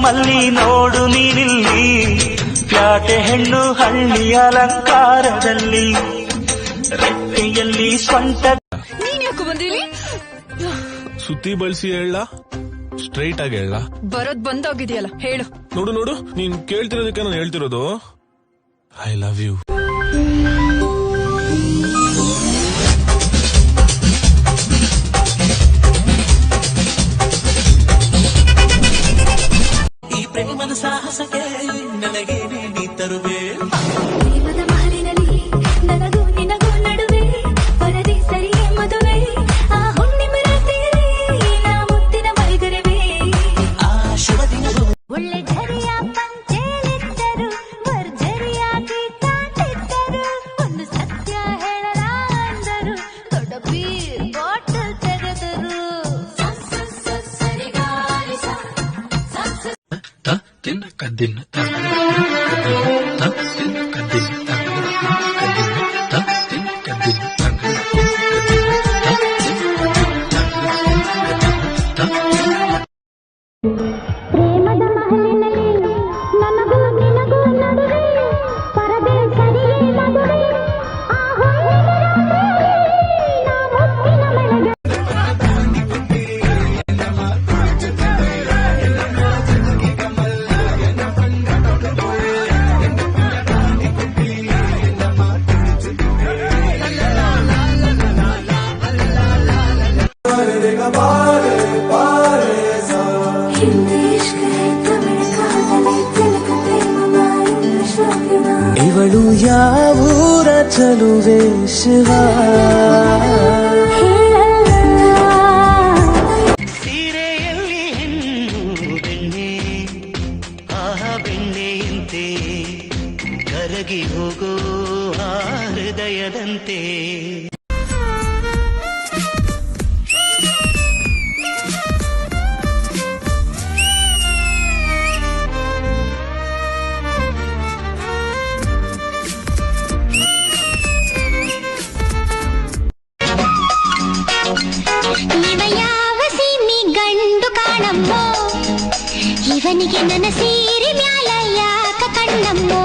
ಮಲ್ಲಿ ನೋಡು ನೀನಿಲ್ಲಿ ಪ್ಯಾಟೆ ಹೆಣ್ಣು ಹಳ್ಳಿ ಅಲಂಕಾರದಲ್ಲಿ ರೆಟ್ಟೆಯಲ್ಲಿ ಸ್ವಂತ ನೀನ್ ಯಾಕೆ ಬಂದಿಲಿ ಸುತ್ತಿ ಬಳಸಿ ಹೇಳ ಸ್ಟ್ರೈಟ್ ಆಗಿ ಹೇಳ ಬರೋದ್ ಬಂದೋಗಿದೆಯಲ್ಲ ಹೇಳು ನೋಡು ನೋಡು ನೀನ್ ಕೇಳ್ತಿರೋದಕ್ಕೆ ನಾನು ಹೇಳ್ತಿರೋದು ಐ ಲವ್ ಯು ಈ ಪ್ರೇಮದ ಸಾಹಸಕ್ಕೆ ನನಗೆ ನೀ ತರುವೆ ಪ್ರೇಮದ ಮಾಲಿನಲ್ಲಿ ನನಗೂ ನಿನಗೂ ನಡುವೆ ಪರದೆ ಸರಿಯೇ ಮದುವೆ ಆ ಹುಣ್ಣಿಮೆ ರಾತ್ರಿಯಲ್ಲಿ ನಾ ಮುತ್ತಿನ ಮೈಗರಿವೆ ಆ ಶುಭ ದಿನವು ಒಳ್ಳೆ ಝರಿಯ ಪಂಚೇಲಿದ್ದರು ಭರ್ಜರಿಯಾಗಿ ಕಾಟಿದ್ದರು ಒಂದು ಸತ್ಯ ಹೇಳಲ ಅಂದರು ದೊಡ್ಡ ಬೀರ್ ಬಾಟಲ್ ತೆಗೆದರು ತಿನ್ನ ಕದ್ದಿನ ತಿನ್ನ ಕದ್ದಿನ ತಿನ್ನ ಕದ್ದಿನ ಪ್ರೇಮದ ಮಹಲಿನಲ್ಲಿ ನನಗೂ ನಿನಗೂ ನಡುವೆ ಪರದೆ ಸರಿಯೇ ಮದುವೆ ಆ ಹುಣ್ಣಿಮೆ ರಾತ್ರಿಯಲ್ಲಿ ನಾ ಮುತ್ತಿನ ಮಳೆಗೆ ಇವಳು ಯಾವೂರ ಚಲುವೆ ಶಿವ ಸೀರೆಯಲ್ಲಿ ಹೆಣ್ಣು ಬೆಣ್ಣೆ ಆಹ ಬೆಣ್ಣೆಯಂತೆ ಕರಗಿ ಹೋಗೋ ಆ ಹೃದಯದಂತೆ ಇವ ಯಾವ ಸೀಮಿ ಗಂಡು ಕಾಣಮ್ಮೋ ಇವನಿಗೆ ನನ್ನ ಸೀರೆ ಮ್ಯಾಲ ಯಾಕ ಕಣ್ಣಮ್ಮೋ